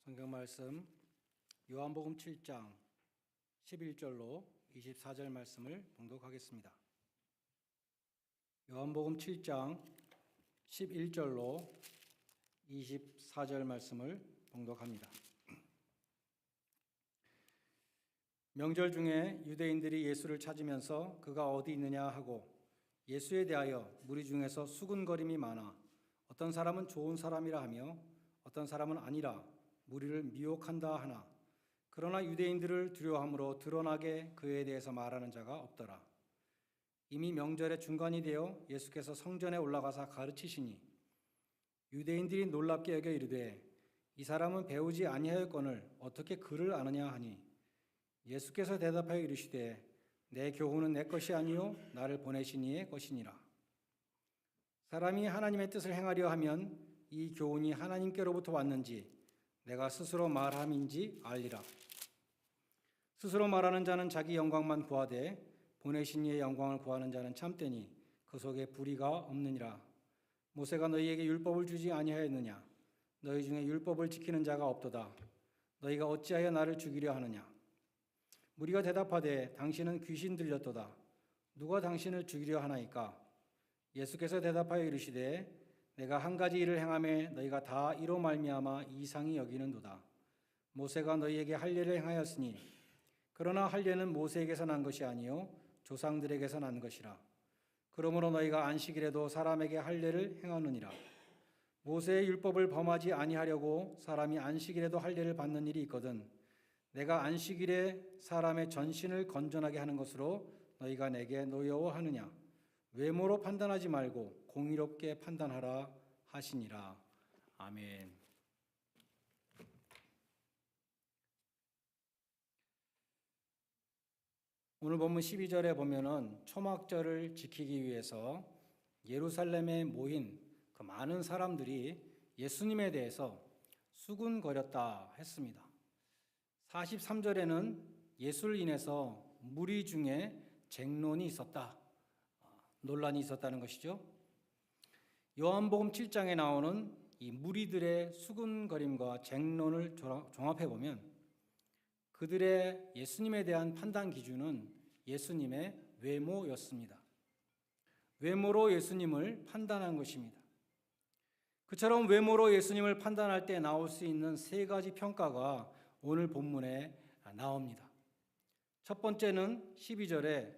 성경 말씀 요한복음 7장 11절로 24절 말씀을 봉독하겠습니다. 요한복음 7장 11절로 24절 말씀을 봉독합니다. 명절 중에 유대인들이 예수를 찾으면서 그가 어디 있느냐 하고 예수에 대하여 무리 중에서 수군거림이 많아 어떤 사람은 좋은 사람이라 하며 어떤 사람은 아니라 무리를 미혹한다 하나 그러나 유대인들을 두려워함으로 드러나게 그에 대해서 말하는 자가 없더라. 이미 명절의 중간이 되어 예수께서 성전에 올라가사 가르치시니 유대인들이 놀랍게 여겨 이르되 이 사람은 배우지 아니하였거늘 어떻게 그를 아느냐 하니 예수께서 대답하여 이르시되 내 교훈은 내 것이 아니요 나를 보내신 이의 것이니라. 사람이 하나님의 뜻을 행하려 하면 이 교훈이 하나님께로부터 왔는지 내가 스스로 말함인지 알리라. 스스로 말하는 자는 자기 영광만 구하되 보내신 이의 영광을 구하는 자는 참되니 그 속에 불의가 없느니라. 모세가 너희에게 율법을 주지 아니하였느냐? 너희 중에 율법을 지키는 자가 없도다. 너희가 어찌하여 나를 죽이려 하느냐? 무리가 대답하되 당신은 귀신 들렸도다. 누가 당신을 죽이려 하나이까? 예수께서 대답하여 이르시되 내가 한 가지 일을 행하매 너희가 다 이로 말미암아 이상히 여기는도다. 모세가 너희에게 할례를 행하였으니 그러나 할례는 모세에게서 난 것이 아니요 조상들에게서 난 것이라. 그러므로 너희가 안식일에도 사람에게 할례를 행하느니라. 모세의 율법을 범하지 아니하려고 사람이 안식일에도 할례를 받는 일이 있거든 내가 안식일에 사람의 전신을 건전하게 하는 것으로 너희가 내게 노여워하느냐? 외모로 판단하지 말고 공의롭게 판단하라 하시니라. 아멘. 오늘 본문 12절에 보면은 초막절을 지키기 위해서 예루살렘에 모인 그 많은 사람들이 예수님에 대해서 수군거렸다 했습니다. 43절에는 예수를 인해서 무리 중에 쟁론이 있었다, 논란이 있었다는 것이죠. 요한복음 7장에 나오는 이 무리들의 수군거림과 쟁론을 종합해 보면 그들의 예수님에 대한 판단 기준은 예수님의 외모였습니다. 외모로 예수님을 판단한 것입니다. 그처럼 외모로 예수님을 판단할 때 나올 수 있는 세 가지 평가가 오늘 본문에 나옵니다. 첫 번째는 12절에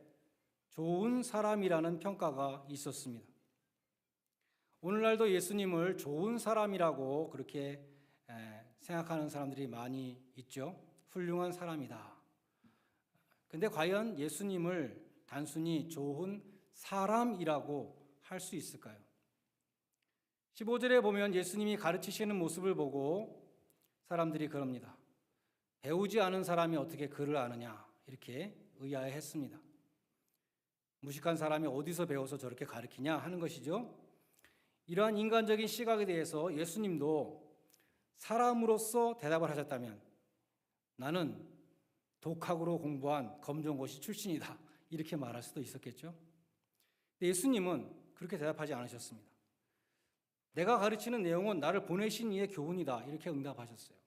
좋은 사람이라는 평가가 있었습니다. 오늘날도 예수님을 좋은 사람이라고 그렇게 생각하는 사람들이 많이 있죠. 훌륭한 사람이다. 근데 과연 예수님을 단순히 좋은 사람이라고 할 수 있을까요? 15절에 보면 예수님이 가르치시는 모습을 보고 사람들이 그럽니다. 배우지 않은 사람이 어떻게 그를 아느냐 이렇게 의아해했습니다. 무식한 사람이 어디서 배워서 저렇게 가르치냐 하는 것이죠. 이러한 인간적인 시각에 대해서 예수님도 사람으로서 대답을 하셨다면 나는 독학으로 공부한 검정고시 출신이다 이렇게 말할 수도 있었겠죠. 근데 예수님은 그렇게 대답하지 않으셨습니다. 내가 가르치는 내용은 나를 보내신 이의 교훈이다 이렇게 응답하셨어요.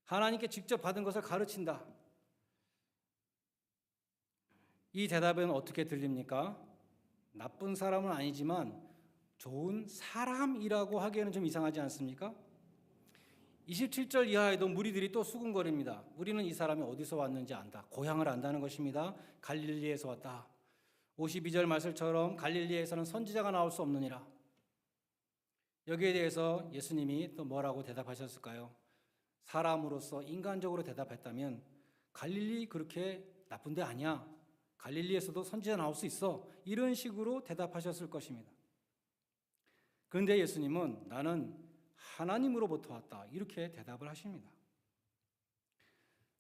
하나님께 직접 받은 것을 가르친다. 이 대답은 어떻게 들립니까? 나쁜 사람은 아니지만 좋은 사람이라고 하기에는 좀 이상하지 않습니까? 27절 이하에도 무리들이 또 수군거립니다. 우리는 이 사람이 어디서 왔는지 안다. 고향을 안다는 것입니다. 갈릴리에서 왔다. 52절 말씀처럼 갈릴리에서는 선지자가 나올 수 없느니라. 여기에 대해서 예수님이 또 뭐라고 대답하셨을까요? 사람으로서 인간적으로 대답했다면 갈릴리 그렇게 나쁜 데 아니야. 갈릴리에서도 선지자 나올 수 있어. 이런 식으로 대답하셨을 것입니다. 그런데 예수님은 나는 하나님으로부터 왔다. 이렇게 대답을 하십니다.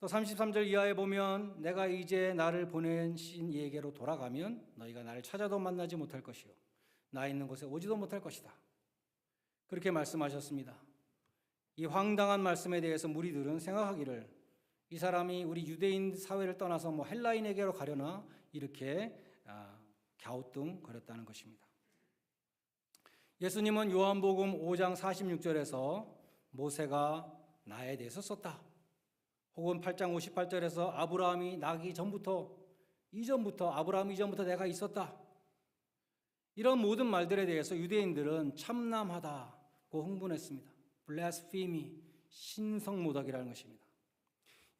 또 33절 이하에 보면 내가 이제 나를 보내신 이에게로 돌아가면 너희가 나를 찾아도 만나지 못할 것이요. 나 있는 곳에 오지도 못할 것이다. 그렇게 말씀하셨습니다. 이 황당한 말씀에 대해서 무리들은 생각하기를 이 사람이 우리 유대인 사회를 떠나서 헬라인에게로 가려나 이렇게 갸우뚱거렸다는 것입니다. 예수님은 요한복음 5장 46절에서 모세가 나에 대해서 썼다. 혹은 8장 58절에서 아브라함이 나기 이전부터 아브라함 이전부터 내가 있었다. 이런 모든 말들에 대해서 유대인들은 참남하다고 흥분했습니다. 블라스피미, 신성모독이라는 것입니다.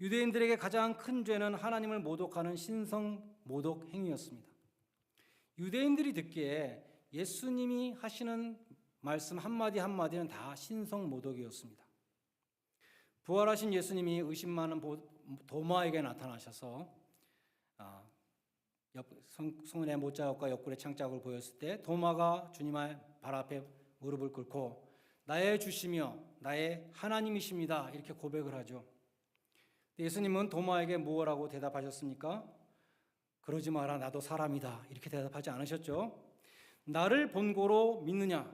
유대인들에게 가장 큰 죄는 하나님을 모독하는 신성모독 행위였습니다. 유대인들이 듣기에 예수님이 하시는 말씀 한마디 한마디는 다 신성모독이었습니다. 부활하신 예수님이 의심 많은 도마에게 나타나셔서 손에 못자국과 옆구리에 창자국을 보였을 때 도마가 주님의 발 앞에 무릎을 꿇고 나의 주시며 나의 하나님이십니다 이렇게 고백을 하죠. 예수님은 도마에게 무엇라고 대답하셨습니까? 그러지 마라, 나도 사람이다 이렇게 대답하지 않으셨죠. 나를 본고로 믿느냐,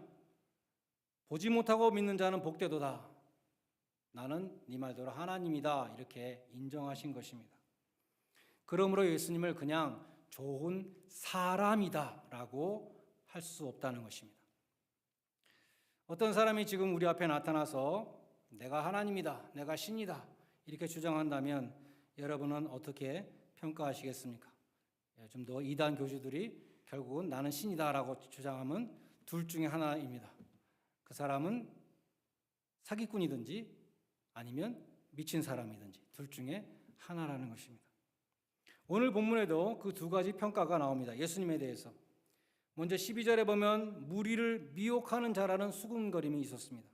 보지 못하고 믿는 자는 복되도다, 나는 네 말대로 하나님이다 이렇게 인정하신 것입니다. 그러므로 예수님을 그냥 좋은 사람이다 라고 할 수 없다는 것입니다. 어떤 사람이 지금 우리 앞에 나타나서 내가 하나님이다, 내가 신이다 이렇게 주장한다면 여러분은 어떻게 평가하시겠습니까? 좀 더 이단 교주들이 결국은 나는 신이다 라고 주장하면 둘 중에 하나입니다. 그 사람은 사기꾼이든지 아니면 미친 사람이든지 둘 중에 하나라는 것입니다. 오늘 본문에도 그 두 가지 평가가 나옵니다. 예수님에 대해서. 먼저 12절에 보면 무리를 미혹하는 자라는 수군거림이 있었습니다.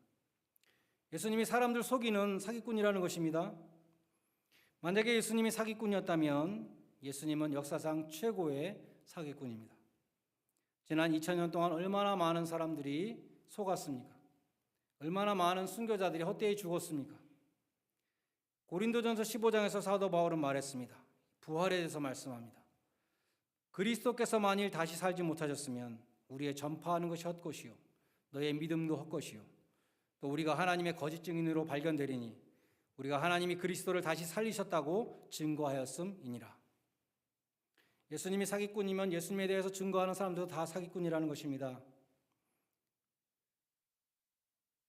예수님이 사람들 속이는 사기꾼이라는 것입니다. 만약에 예수님이 사기꾼이었다면 예수님은 역사상 최고의 사기꾼입니다. 지난 2000년 동안 얼마나 많은 사람들이 속았습니까? 얼마나 많은 순교자들이 헛되이 죽었습니까? 고린도전서 15장에서 사도 바울은 말했습니다. 부활에 대해서 말씀합니다. 그리스도께서 만일 다시 살지 못하셨으면 우리의 전파하는 것이 헛것이요 너의 믿음도 헛것이요 또 우리가 하나님의 거짓 증인으로 발견되리니 우리가 하나님이 그리스도를 다시 살리셨다고 증거하였음이니라. 예수님이 사기꾼이면 예수님에 대해서 증거하는 사람들도 다 사기꾼이라는 것입니다.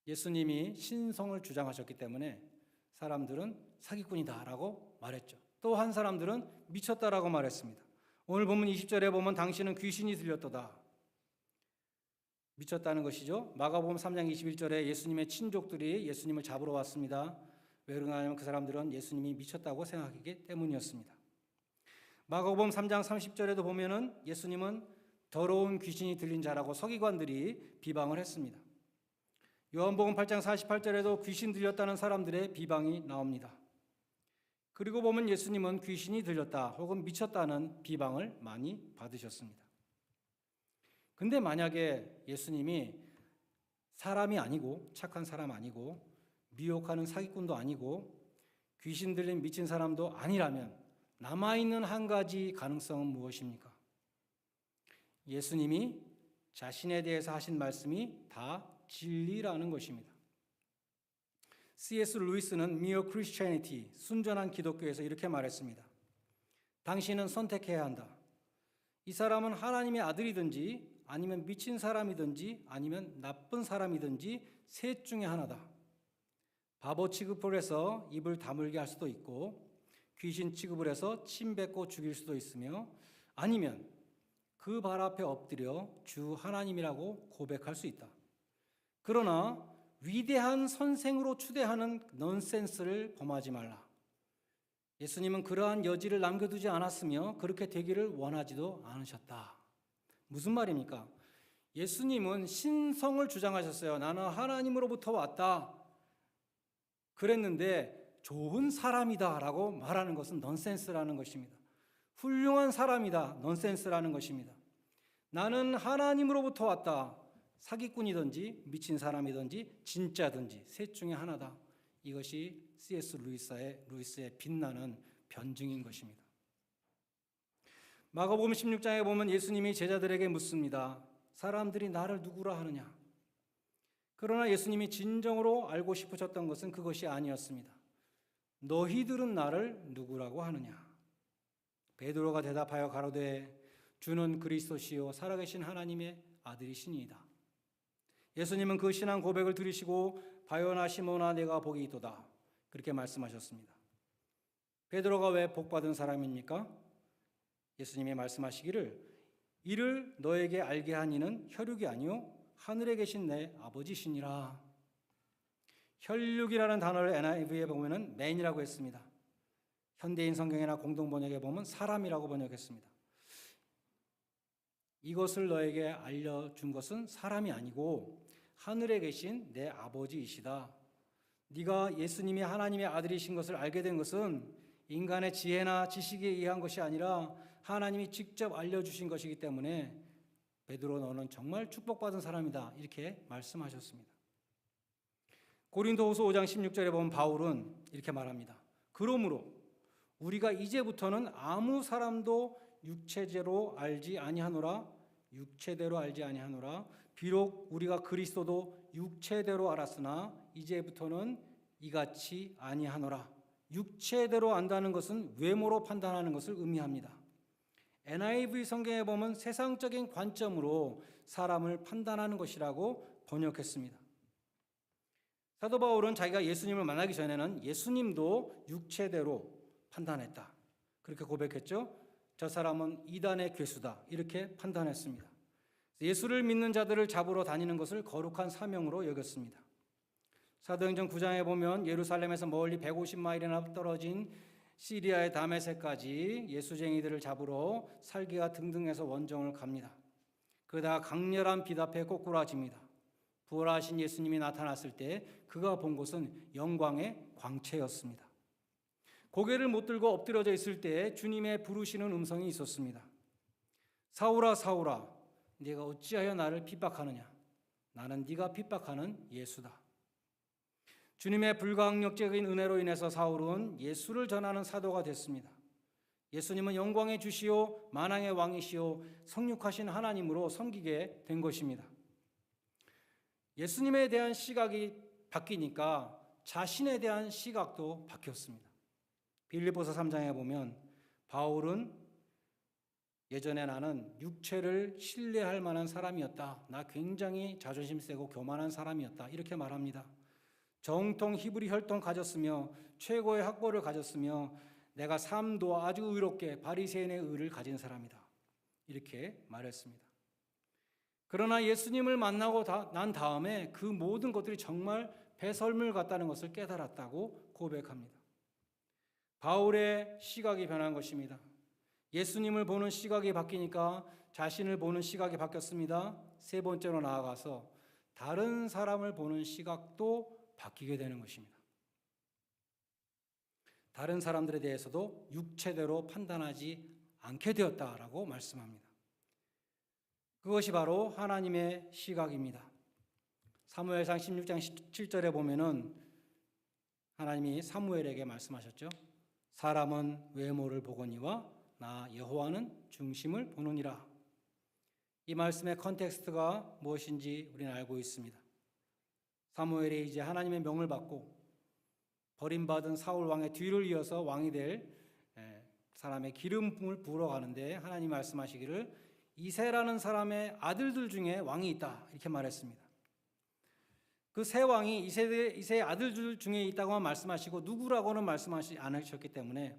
예수님이 신성을 주장하셨기 때문에 사람들은 사기꾼이다라고 말했죠. 또 한 사람들은 미쳤다라고 말했습니다. 오늘 본문 20절에 보면 당신은 귀신이 들렸도다. 미쳤다는 것이죠. 마가복음 3장 21절에 예수님의 친족들이 예수님을 잡으러 왔습니다. 왜 그러냐면 그 사람들은 예수님이 미쳤다고 생각하기 때문이었습니다. 마가복음 3장 30절에도 보면은 예수님은 더러운 귀신이 들린 자라고 서기관들이 비방을 했습니다. 요한복음 8장 48절에도 귀신 들렸다는 사람들의 비방이 나옵니다. 그리고 보면 예수님은 귀신이 들렸다 혹은 미쳤다는 비방을 많이 받으셨습니다. 근데 만약에 예수님이 사람이 아니고 착한 사람 아니고 미혹하는 사기꾼도 아니고 귀신 들린 미친 사람도 아니라면 남아있는 한 가지 가능성은 무엇입니까? 예수님이 자신에 대해서 하신 말씀이 다 진리라는 것입니다. C.S. 루이스는 Mere Christianity, 순전한 기독교에서 이렇게 말했습니다. 당신은 선택해야 한다. 이 사람은 하나님의 아들이든지 아니면 미친 사람이든지 아니면 나쁜 사람이든지 셋 중에 하나다. 바보 취급을 해서 입을 다물게 할 수도 있고 귀신 취급을 해서 침 뱉고 죽일 수도 있으며 아니면 그 발 앞에 엎드려 주 하나님이라고 고백할 수 있다. 그러나 위대한 선생으로 추대하는 넌센스를 범하지 말라. 예수님은 그러한 여지를 남겨두지 않았으며 그렇게 되기를 원하지도 않으셨다. 무슨 말입니까? 예수님은 신성을 주장하셨어요. 나는 하나님으로부터 왔다. 그랬는데 좋은 사람이다 라고 말하는 것은 넌센스라는 것입니다. 훌륭한 사람이다. 넌센스라는 것입니다. 나는 하나님으로부터 왔다. 사기꾼이든지 미친 사람이든지 진짜든지 셋 중에 하나다. 이것이 C.S. 루이스의 빛나는 변증인 것입니다. 마가복음 16장에 보면 예수님이 제자들에게 묻습니다. 사람들이 나를 누구라 하느냐? 그러나 예수님이 진정으로 알고 싶으셨던 것은 그것이 아니었습니다. 너희들은 나를 누구라고 하느냐? 베드로가 대답하여 가로되 주는 그리스도시요 살아계신 하나님의 아들이시니이다. 예수님은 그 신앙 고백을 들으시고 바요나 시몬아 내가 복이 있도다. 그렇게 말씀하셨습니다. 베드로가 왜 복받은 사람입니까? 예수님이 말씀하시기를 이를 너에게 알게 한 이는 혈육이 아니요 하늘에 계신 내 아버지시니라. 혈육이라는 단어를 NIV에 보면은 man이라고 했습니다. 현대인 성경이나 공동번역에 보면 사람이라고 번역했습니다. 이것을 너에게 알려준 것은 사람이 아니고 하늘에 계신 내 아버지이시다. 네가 예수님이 하나님의 아들이신 것을 알게 된 것은 인간의 지혜나 지식에 의한 것이 아니라 하나님이 직접 알려주신 것이기 때문에 베드로 너는 정말 축복받은 사람이다. 이렇게 말씀하셨습니다. 고린도후서 5장 16절에 보면 바울은 이렇게 말합니다. 그러므로 우리가 이제부터는 아무 사람도 육체대로 알지 아니하노라. 비록 우리가 그리스도도 육체대로 알았으나 이제부터는 이같이 아니하노라. 육체대로 안다는 것은 외모로 판단하는 것을 의미합니다. NIV 성경에 보면 세상적인 관점으로 사람을 판단하는 것이라고 번역했습니다. 사도 바울은 자기가 예수님을 만나기 전에는 예수님도 육체대로 판단했다. 그렇게 고백했죠. 저 사람은 이단의 괴수다. 이렇게 판단했습니다. 예수를 믿는 자들을 잡으러 다니는 것을 거룩한 사명으로 여겼습니다. 사도행전 9장에 보면 예루살렘에서 멀리 150마일이나 떨어진 시리아의 다메섹까지 예수쟁이들을 잡으러 살기가 등등해서 원정을 갑니다. 그러다가 강렬한 빛 앞에 꼬꾸라집니다. 부활하신 예수님이 나타났을 때 그가 본 곳은 영광의 광채였습니다. 고개를 못 들고 엎드려져 있을 때 주님의 부르시는 음성이 있었습니다. 사울아 사울아 네가 어찌하여 나를 핍박하느냐. 나는 네가 핍박하는 예수다. 주님의 불가항력적인 은혜로 인해서 사울은 예수를 전하는 사도가 됐습니다. 예수님은 영광의 주시오 만왕의 왕이시오 성육하신 하나님으로 섬기게 된 것입니다. 예수님에 대한 시각이 바뀌니까 자신에 대한 시각도 바뀌었습니다. 빌립보서 3장에 보면 바울은 예전에 나는 육체를 신뢰할 만한 사람이었다. 나 굉장히 자존심 세고 교만한 사람이었다. 이렇게 말합니다. 정통 히브리 혈통 가졌으며 최고의 학벌을 가졌으며 내가 삶도 아주 의롭게 바리새인의 의를 가진 사람이다. 이렇게 말했습니다. 그러나 예수님을 만나고 난 다음에 그 모든 것들이 정말 배설물 같다는 것을 깨달았다고 고백합니다. 바울의 시각이 변한 것입니다. 예수님을 보는 시각이 바뀌니까 자신을 보는 시각이 바뀌었습니다. 세 번째로 나아가서 다른 사람을 보는 시각도 바뀌게 되는 것입니다. 다른 사람들에 대해서도 육체대로 판단하지 않게 되었다라고 말씀합니다. 그것이 바로 하나님의 시각입니다. 사무엘상 16장 17절에 보면은 하나님이 사무엘에게 말씀하셨죠. 사람은 외모를 보거니와 나 여호와는 중심을 보느니라. 이 말씀의 컨텍스트가 무엇인지 우리는 알고 있습니다. 사무엘이 이제 하나님의 명을 받고 버림받은 사울 왕의 뒤를 이어서 왕이 될 사람의 기름을 부으러 가는데 하나님 말씀하시기를 이새라는 사람의 아들들 중에 왕이 있다 이렇게 말했습니다. 그 세 왕이 이새의 아들들 중에 있다고만 말씀하시고 누구라고는 말씀하시지 않으셨기 때문에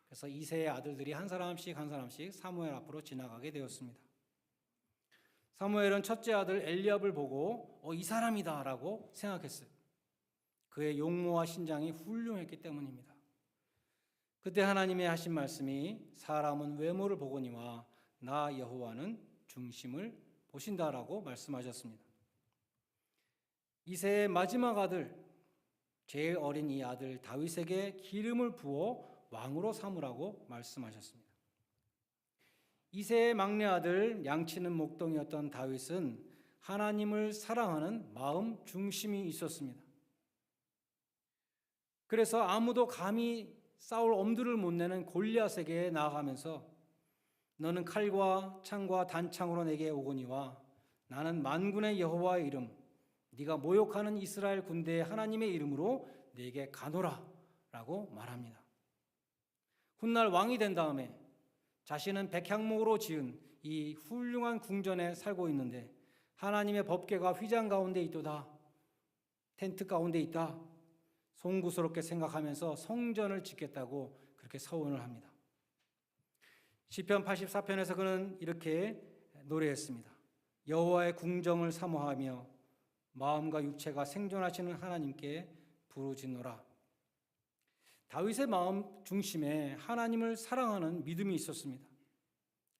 그래서 이새의 아들들이 한 사람씩 사무엘 앞으로 지나가게 되었습니다. 사무엘은 첫째 아들 엘리압을 보고 이 사람이다라고 생각했어요. 그의 용모와 신장이 훌륭했기 때문입니다. 그때 하나님의 하신 말씀이 사람은 외모를 보거니와 나 여호와는 중심을 보신다라고 말씀하셨습니다. 이새의 마지막 아들, 제일 어린 이 아들 다윗에게 기름을 부어 왕으로 삼으라고 말씀하셨습니다. 이새의 막내 아들 양치는 목동이었던 다윗은 하나님을 사랑하는 마음 중심이 있었습니다. 그래서 아무도 감히 싸울 엄두를 못 내는 골리앗에게 나아가면서 너는 칼과 창과 단창으로 내게 오거니와 나는 만군의 여호와의 이름 네가 모욕하는 이스라엘 군대의 하나님의 이름으로 네게 가노라 라고 말합니다. 훗날 왕이 된 다음에 자신은 백향목으로 지은 이 훌륭한 궁전에 살고 있는데 하나님의 법궤가 휘장 가운데 있도다. 텐트 가운데 있다. 송구스럽게 생각하면서 성전을 짓겠다고 그렇게 서원을 합니다. 시편 84편에서 그는 이렇게 노래했습니다. 여호와의 궁정을 사모하며 마음과 육체가 생존하시는 하나님께 부르짖노라. 다윗의 마음 중심에 하나님을 사랑하는 믿음이 있었습니다.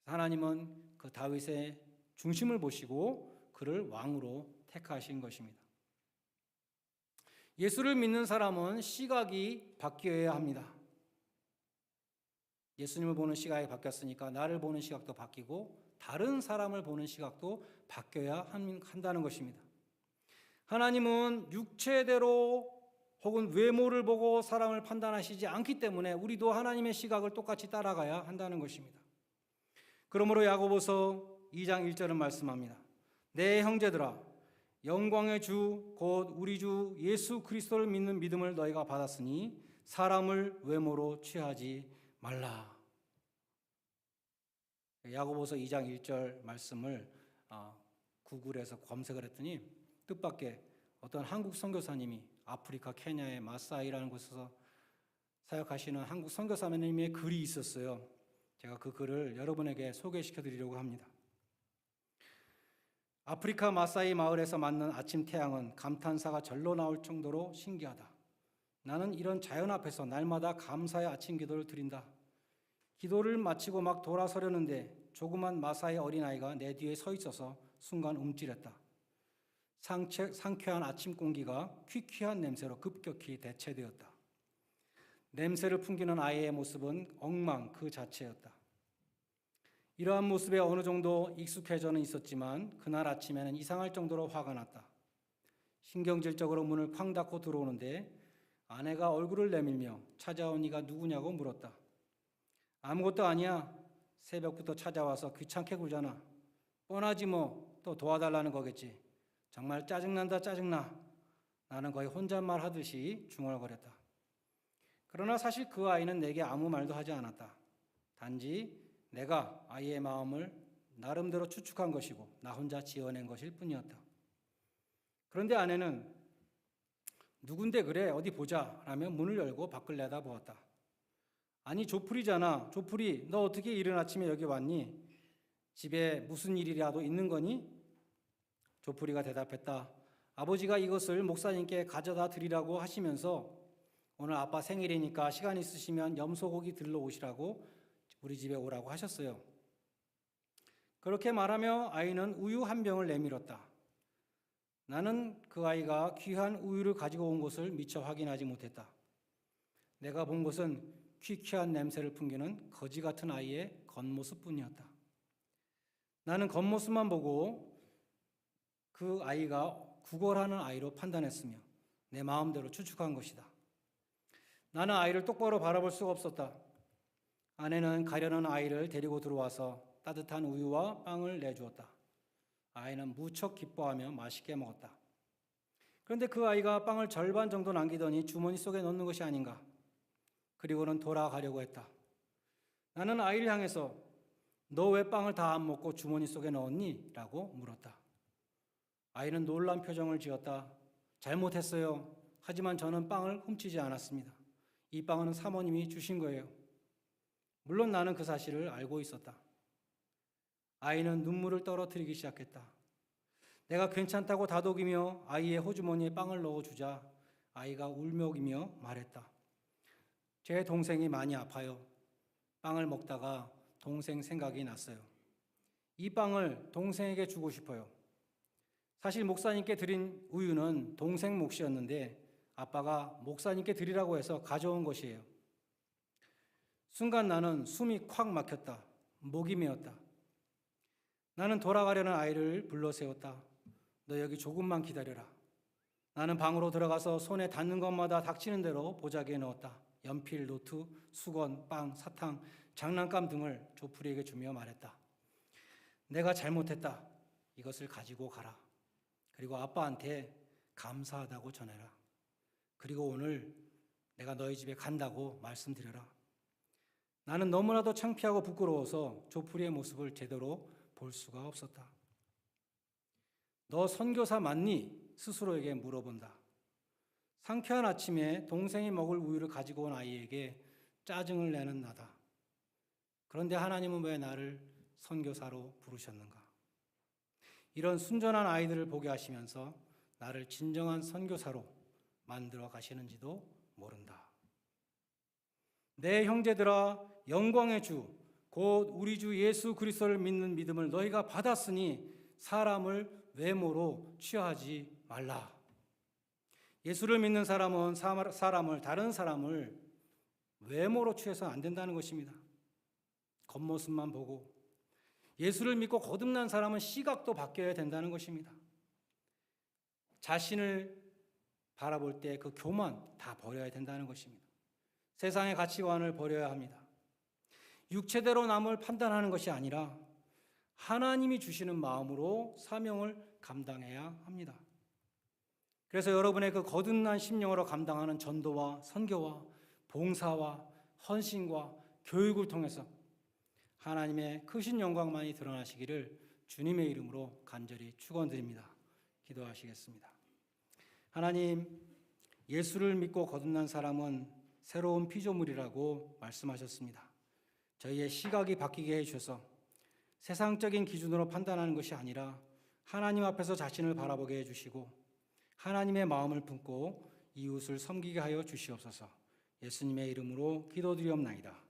하나님은 그 다윗의 중심을 보시고 그를 왕으로 택하신 것입니다. 예수를 믿는 사람은 시각이 바뀌어야 합니다. 예수님을 보는 시각이 바뀌었으니까 나를 보는 시각도 바뀌고 다른 사람을 보는 시각도 바뀌어야 한다는 것입니다. 하나님은 육체대로 혹은 외모를 보고 사람을 판단하시지 않기 때문에 우리도 하나님의 시각을 똑같이 따라가야 한다는 것입니다. 그러므로 야고보서 2장 1절은 말씀합니다. 내 형제들아, 영광의 주 곧 우리 주 예수 그리스도를 믿는 믿음을 너희가 받았으니 사람을 외모로 취하지 말라. 야고보서 2장 1절 말씀을 구글에서 검색을 했더니 뜻밖의 어떤 한국 선교사님이 아프리카 케냐의 마사이라는 곳에서 사역하시는 한국 선교사님의 글이 있었어요. 제가 그 글을 여러분에게 소개시켜 드리려고 합니다. 아프리카 마사이 마을에서 맞는 아침 태양은 감탄사가 절로 나올 정도로 신기하다. 나는 이런 자연 앞에서 날마다 감사의 아침 기도를 드린다. 기도를 마치고 막 돌아서려는데 조그만 마사이 어린아이가 내 뒤에 서 있어서 순간 움찔했다. 상쾌한 아침 공기가 퀴퀴한 냄새로 급격히 대체되었다. 냄새를 풍기는 아이의 모습은 엉망 그 자체였다. 이러한 모습에 어느 정도 익숙해져는 있었지만 그날 아침에는 이상할 정도로 화가 났다. 신경질적으로 문을 쾅 닫고 들어오는데 아내가 얼굴을 내밀며 찾아온 이가 누구냐고 물었다. 아무것도 아니야. 새벽부터 찾아와서 귀찮게 굴잖아. 뻔하지 뭐. 또 도와달라는 거겠지. 정말 짜증난다 짜증나. 나는 거의 혼잣말 하듯이 중얼거렸다. 그러나 사실 그 아이는 내게 아무 말도 하지 않았다. 단지 내가 아이의 마음을 나름대로 추측한 것이고 나 혼자 지어낸 것일 뿐이었다. 그런데 아내는 누군데 그래 어디 보자 라며 문을 열고 밖을 내다보았다. 아니 조풀이잖아. 조풀이 너 어떻게 이른 아침에 여기 왔니? 집에 무슨 일이라도 있는 거니? 조풀이가 대답했다. 아버지가 이것을 목사님께 가져다 드리라고 하시면서 오늘 아빠 생일이니까 시간 있으시면 염소고기 들러 오시라고 우리 집에 오라고 하셨어요. 그렇게 말하며 아이는 우유 한 병을 내밀었다. 나는 그 아이가 귀한 우유를 가지고 온 것을 미처 확인하지 못했다. 내가 본 것은 퀴퀴한 냄새를 풍기는 거지 같은 아이의 겉모습뿐이었다. 나는 겉모습만 보고 그 아이가 구걸하는 아이로 판단했으며 내 마음대로 추측한 것이다. 나는 아이를 똑바로 바라볼 수가 없었다. 아내는 가려는 아이를 데리고 들어와서 따뜻한 우유와 빵을 내주었다. 아이는 무척 기뻐하며 맛있게 먹었다. 그런데 그 아이가 빵을 절반 정도 남기더니 주머니 속에 넣는 것이 아닌가. 그리고는 돌아가려고 했다. 나는 아이를 향해서 너 왜 빵을 다 안 먹고 주머니 속에 넣었니? 라고 물었다. 아이는 놀란 표정을 지었다. 잘못했어요. 하지만 저는 빵을 훔치지 않았습니다. 이 빵은 사모님이 주신 거예요. 물론 나는 그 사실을 알고 있었다. 아이는 눈물을 떨어뜨리기 시작했다. 내가 괜찮다고 다독이며 아이의 호주머니에 빵을 넣어주자 아이가 울먹이며 말했다. 제 동생이 많이 아파요. 빵을 먹다가 동생 생각이 났어요. 이 빵을 동생에게 주고 싶어요. 사실 목사님께 드린 우유는 동생 몫이었는데 아빠가 목사님께 드리라고 해서 가져온 것이에요. 순간 나는 숨이 콱 막혔다. 목이 메었다. 나는 돌아가려는 아이를 불러 세웠다. 너 여기 조금만 기다려라. 나는 방으로 들어가서 손에 닿는 것마다 닥치는 대로 보자기에 넣었다. 연필, 노트, 수건, 빵, 사탕, 장난감 등을 조풀이에게 주며 말했다. 내가 잘못했다. 이것을 가지고 가라. 그리고 아빠한테 감사하다고 전해라. 그리고 오늘 내가 너희 집에 간다고 말씀드려라. 나는 너무나도 창피하고 부끄러워서 조풀이의 모습을 제대로 볼 수가 없었다. 너 선교사 맞니? 스스로에게 물어본다. 상쾌한 아침에 동생이 먹을 우유를 가지고 온 아이에게 짜증을 내는 나다. 그런데 하나님은 왜 나를 선교사로 부르셨는가? 이런 순전한 아이들을 보게 하시면서 나를 진정한 선교사로 만들어 가시는지도 모른다. 내 형제들아, 영광의 주, 곧 우리 주 예수 그리스도를 믿는 믿음을 너희가 받았으니 사람을 외모로 취하지 말라. 예수를 믿는 사람은 다른 사람을 외모로 취해서 안 된다는 것입니다. 겉모습만 보고. 예수를 믿고 거듭난 사람은 시각도 바뀌어야 된다는 것입니다. 자신을 바라볼 때 그 교만 다 버려야 된다는 것입니다. 세상의 가치관을 버려야 합니다. 육체대로 남을 판단하는 것이 아니라 하나님이 주시는 마음으로 사명을 감당해야 합니다. 그래서 여러분의 그 거듭난 심령으로 감당하는 전도와 선교와 봉사와 헌신과 교육을 통해서 하나님의 크신 영광만이 드러나시기를 주님의 이름으로 간절히 축원드립니다. 기도하시겠습니다. 하나님, 예수를 믿고 거듭난 사람은 새로운 피조물이라고 말씀하셨습니다. 저희의 시각이 바뀌게 해주셔서 세상적인 기준으로 판단하는 것이 아니라 하나님 앞에서 자신을 바라보게 해주시고 하나님의 마음을 품고 이웃을 섬기게 하여 주시옵소서. 예수님의 이름으로 기도드리옵나이다.